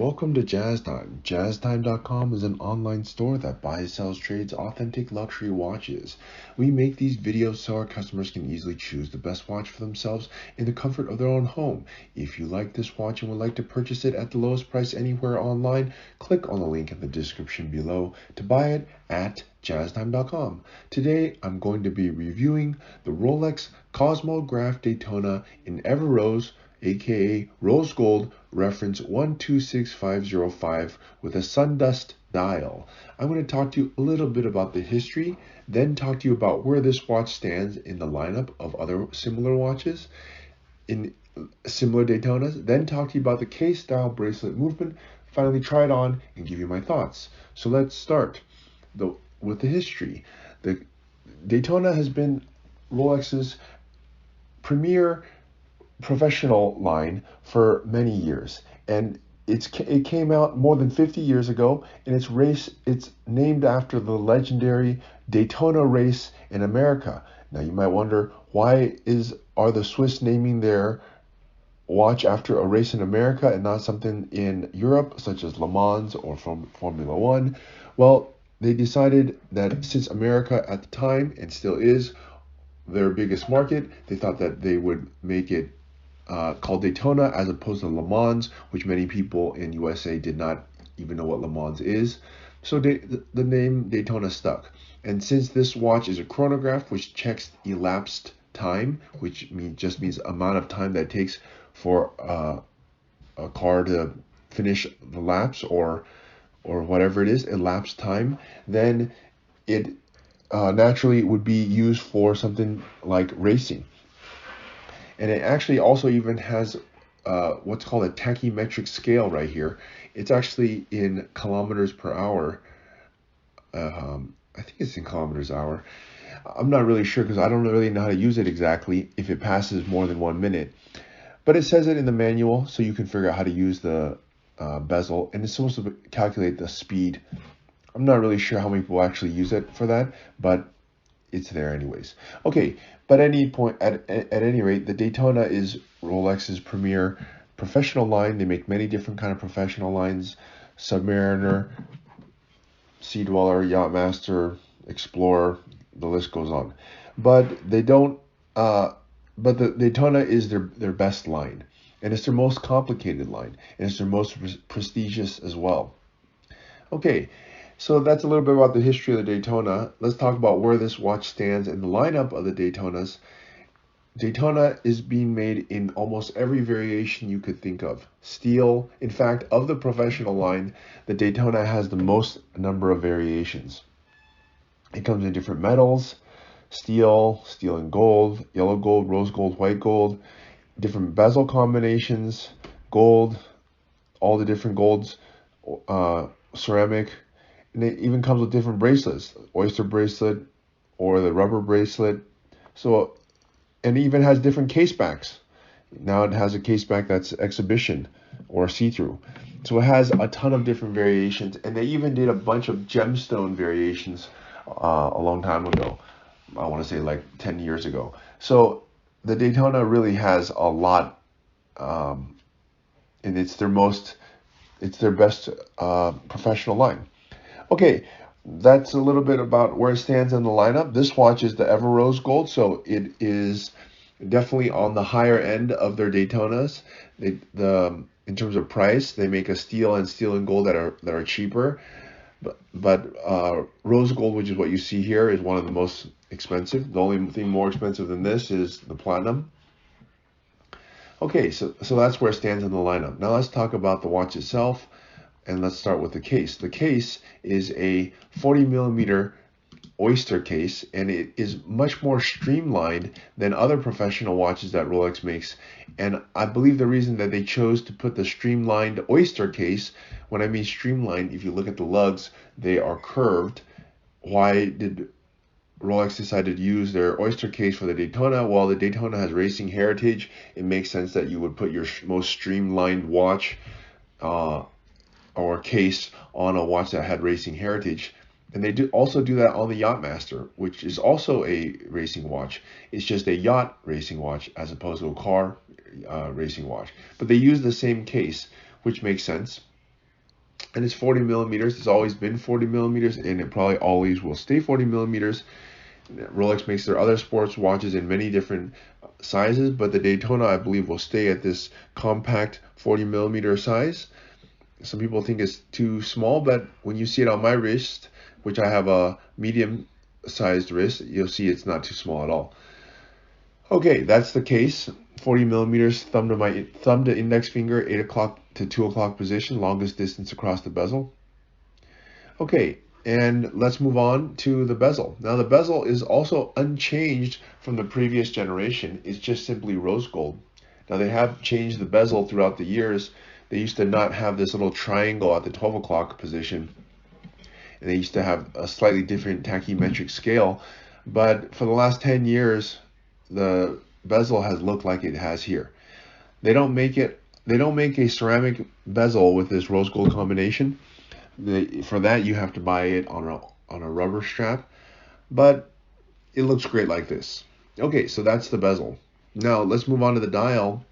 Welcome to Jazz Time. JazzTime.com is an online store that buys, sells, trades authentic luxury watches. We make these videos so our customers can easily choose the best watch for themselves in the comfort of their own home. If you like this watch and would like to purchase it at the lowest price anywhere online, click on the link in the description below to buy it at JazzTime.com. Today, I'm going to be reviewing the Rolex Cosmograph Daytona in Ever Rose, aka Rose Gold, reference 126505 with a Sundust dial. I'm going to talk to you a little bit about the history, then talk to you about where this watch stands in the lineup of other similar watches in similar Daytonas, then talk to you about the case style bracelet movement, finally try it on and give you my thoughts. So let's start with the history. The Daytona has been Rolex's premier professional line for many years, and it came out more than 50 years ago, and it's named after the legendary Daytona race in America. Now you might wonder, why are the Swiss naming their watch after a race in America and not something in Europe such as Le Mans or from Formula One? Well, they decided that since America at the time, and still is, their biggest market, they thought that they would make it called Daytona as opposed to Le Mans, which many people in USA did not even know what Le Mans is. So the name Daytona stuck. And since this watch is a chronograph which checks elapsed time, which just means amount of time that it takes for a car to finish the laps or whatever it is, elapsed time, then it naturally would be used for something like racing. And it actually also even has what's called a tachymetric scale right here. It's actually in kilometers per hour. I think it's in kilometers hour. I'm not really sure because I don't really know how to use it exactly if it passes more than 1 minute. But it says it in the manual, so you can figure out how to use the bezel. And it's supposed to calculate the speed. I'm not really sure how many people actually use it for that, but it's there anyways. Okay, but at any rate, the Daytona is Rolex's premier professional line. They make many different kind of professional lines: Submariner, Sea Dweller, Yachtmaster, Explorer. The list goes on. But they don't. But the Daytona is their best line, and it's their most complicated line, and it's their most prestigious as well. Okay. So that's a little bit about the history of the Daytona. Let's talk about where this watch stands in the lineup of the Daytonas. Daytona is being made in almost every variation you could think of. Steel, in fact, of the professional line, the Daytona has the most number of variations. It comes in different metals: steel, steel and gold, yellow gold, rose gold, white gold, different bezel combinations, gold, all the different golds, ceramic. And it even comes with different bracelets: Oyster Bracelet or the rubber bracelet. So, and it even has different case backs. Now it has a case back that's exhibition or see-through. So it has a ton of different variations, and they even did a bunch of gemstone variations a long time ago. I want to say like 10 years ago. So the Daytona really has a lot, and it's their best professional line. Okay, that's a little bit about where it stands in the lineup. This watch is the Ever Rose Gold, so it is definitely on the higher end of their Daytonas. In terms of price, they make a steel and gold that are cheaper, but rose gold, which is what you see here, is one of the most expensive. The only thing more expensive than this is the platinum. Okay, so that's where it stands in the lineup. Now let's talk about the watch itself. And let's start with the case. The case is a 40 millimeter Oyster case, and it is much more streamlined than other professional watches that Rolex makes. And I believe the reason that they chose to put the streamlined Oyster case, when I mean streamlined, if you look at the lugs, they are curved. Why did Rolex decide to use their Oyster case for the Daytona? Well, the Daytona has racing heritage. It makes sense that you would put your most streamlined watch or case on a watch that had racing heritage. And they also do that on the Yachtmaster, which is also a racing watch. It's just a yacht racing watch as opposed to a car racing watch. But they use the same case, which makes sense. and it's 40 millimeters. It's always been 40 millimeters, and it probably always will stay 40 millimeters. Rolex makes their other sports watches in many different sizes, but the Daytona, I believe, will stay at this compact 40 millimeter size. Some people think it's too small, but when you see it on my wrist, which I have a medium sized wrist, you'll see it's not too small at all. Okay, that's the case. 40 millimeters, thumb to index finger, 8 o'clock to 2 o'clock position, longest distance across the bezel. Okay, and let's move on to the bezel. Now the bezel is also unchanged from the previous generation. It's just simply rose gold. Now they have changed the bezel throughout the years. They used to not have this little triangle at the 12 o'clock position, and they used to have a slightly different tachymetric scale. But for the last 10 years, the bezel has looked like it has here. They don't make a ceramic bezel with this rose gold combination. For that, you have to buy it on a rubber strap, but it looks great like this. Okay, so that's the bezel. Now let's move on to the dial.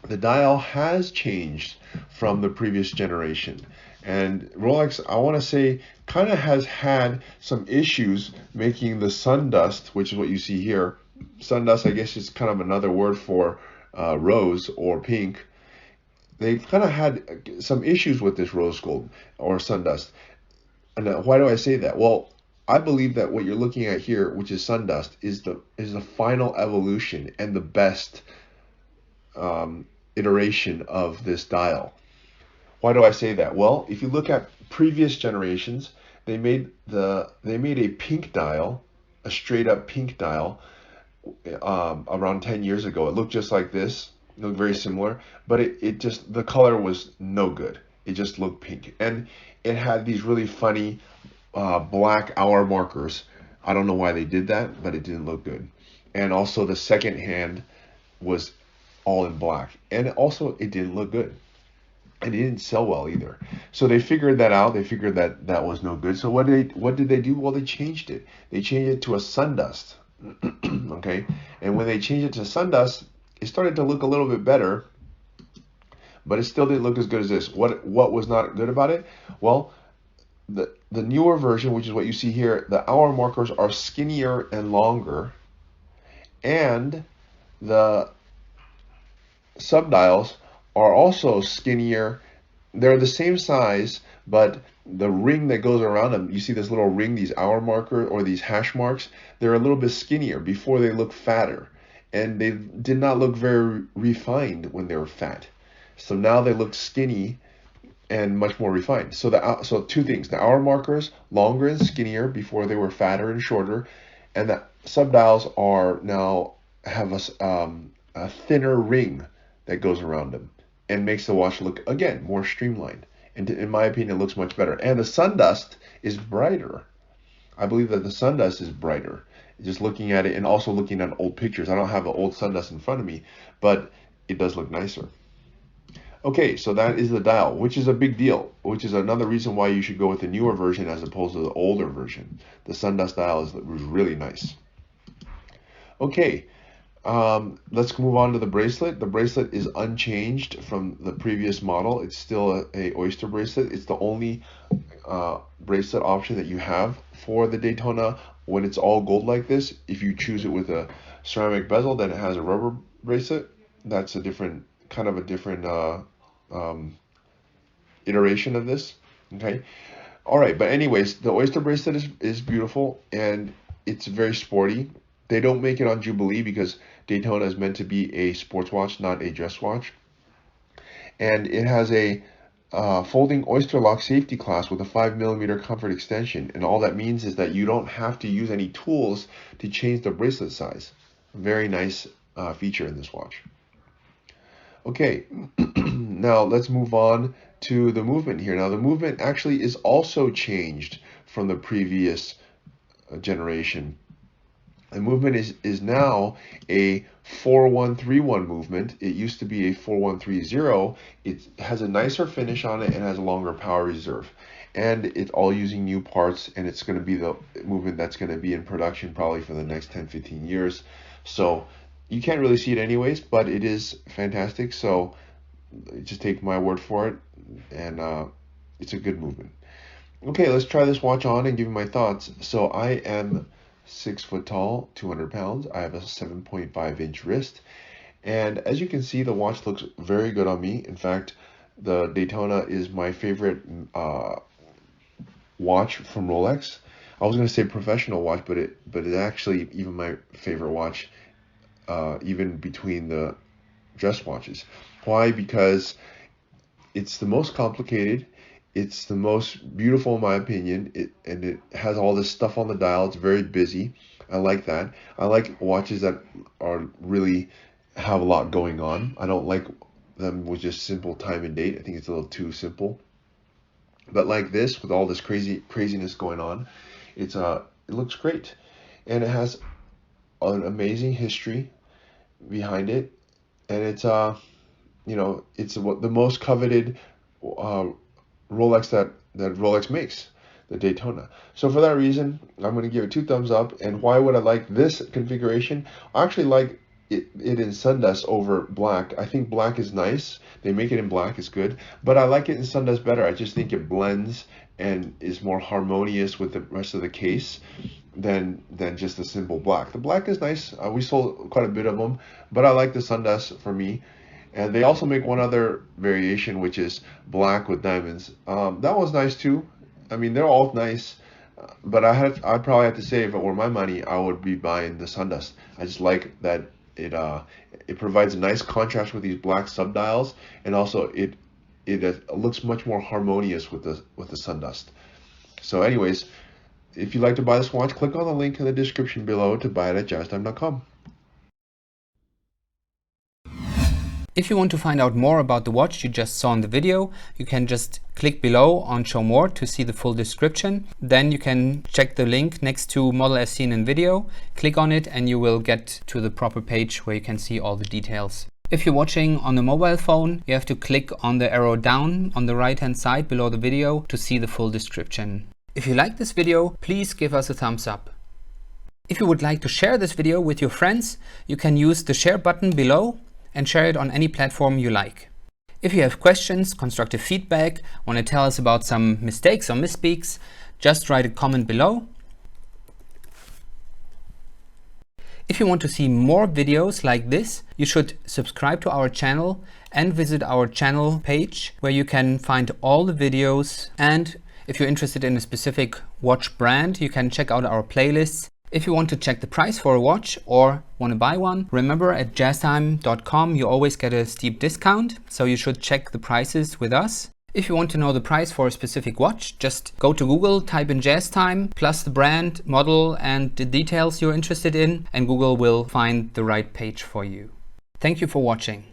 The dial has changed from the previous generation, and Rolex, I want to say, kind of has had some issues making the Sundust, which is what you see here. Sundust, I guess, is kind of another word for rose or pink. They've kind of had some issues with this rose gold or Sundust. And why do I say that? Well, I believe that what you're looking at here, which is Sundust, is the final evolution and the best iteration of this dial. Why do I say that? Well, if you look at previous generations, they made a pink dial, a straight up pink dial, around 10 years ago. It looked just like this. It looked very similar, but it just, the color was no good. It just looked pink, and it had these really funny black hour markers. I don't know why they did that, but it didn't look good. And also the second hand was all in black, and also it didn't look good, and it didn't sell well either. So they figured that out. They figured that that was no good. So what did they do? Well, they changed it. They changed it to a Sundust. Okay, and when they changed it to Sundust, it started to look a little bit better, but it still didn't look as good as this. What was not good about it? Well, the newer version, which is what you see here, the hour markers are skinnier and longer, and the subdials are also skinnier. They're the same size, but the ring that goes around them, you see this little ring, these hour markers or these hash marks, they're a little bit skinnier. Before they look fatter, and they did not look very refined when they were fat. So now they look skinny and much more refined. So two things: the hour markers longer and skinnier before they were fatter and shorter, and the subdials are now have a thinner ring that goes around them and makes the watch look, again, more streamlined. And in my opinion, it looks much better. And the Sundust is brighter. I believe that the Sundust is brighter. Just looking at it and also looking at old pictures. I don't have an old Sundust in front of me, but it does look nicer. Okay, so that is the dial, which is a big deal, which is another reason why you should go with the newer version as opposed to the older version. The Sundust dial is really nice. Okay, let's move on to the bracelet. The bracelet is unchanged from the previous model. It's still a Oyster bracelet. It's the only bracelet option that you have for the Daytona when it's all gold like this. If you choose it with a ceramic bezel, then it has a rubber bracelet. That's a different iteration of this. Okay, all right, but anyways, the Oyster bracelet is beautiful, and it's very sporty. They don't make it on Jubilee because Daytona is meant to be a sports watch, not a dress watch. And it has a folding Oyster lock safety clasp with a 5mm comfort extension. And all that means is that you don't have to use any tools to change the bracelet size. Very nice feature in this watch. Okay, now let's move on to the movement here. Now the movement actually is also changed from the previous generation. The movement is now a 4131 movement. It used to be a 4130. It has a nicer finish on it and has a longer power reserve. And it's all using new parts, and it's going to be the movement that's going to be in production probably for the next 10-15 years. So you can't really see it anyways, but it is fantastic. So just take my word for it. And it's a good movement. Okay, let's try this watch on and give you my thoughts. So I am 6 foot tall, 200 pounds. I have a 7.5-inch wrist. And as you can see, the watch looks very good on me. In fact, the Daytona is my favorite watch from Rolex. I was going to say professional watch, but it's actually even my favorite watch, even between the dress watches. Why? Because it's the most complicated. It's the most beautiful in my opinion. And it has all this stuff on the dial. It's very busy. I like that. I like watches that are really have a lot going on. I don't like them with just simple time and date. I think it's a little too simple. But like this, with all this craziness going on, it looks great, and it has an amazing history behind it, and it's it's the most coveted Rolex that Rolex makes, the Daytona. So for that reason, I'm going to give it 2 thumbs up. And why would I like this configuration? I actually like it in Sundust over black. I think black is nice. They make it in black, it's good. But I like it in Sundust better. I just think it blends and is more harmonious with the rest of the case than just the simple black. The black is nice. We sold quite a bit of them, but I like the Sundust for me. And they also make one other variation, which is black with diamonds. That one's nice too. I mean, they're all nice, but I'd probably have to say, if it were my money, I would be buying the Sundust. I just like that it provides a nice contrast with these black subdials, and also it looks much more harmonious with the Sundust. So anyways, if you'd like to buy this watch, click on the link in the description below to buy it at jazztime.com. If you want to find out more about the watch you just saw in the video, you can just click below on Show More to see the full description. Then you can check the link next to model as seen in video, click on it, and you will get to the proper page where you can see all the details. If you're watching on a mobile phone, you have to click on the arrow down on the right hand side below the video to see the full description. If you like this video, please give us a thumbs up. If you would like to share this video with your friends, you can use the share button below and share it on any platform you like. If you have questions, constructive feedback, want to tell us about some mistakes or misspeaks, just write a comment below. If you want to see more videos like this, you should subscribe to our channel and visit our channel page where you can find all the videos. And if you're interested in a specific watch brand, you can check out our playlists. If you want to check the price for a watch or want to buy one, remember at jazztime.com you always get a steep discount, so you should check the prices with us. If you want to know the price for a specific watch, just go to Google, type in JazzTime, plus the brand, model, and the details you're interested in, and Google will find the right page for you. Thank you for watching.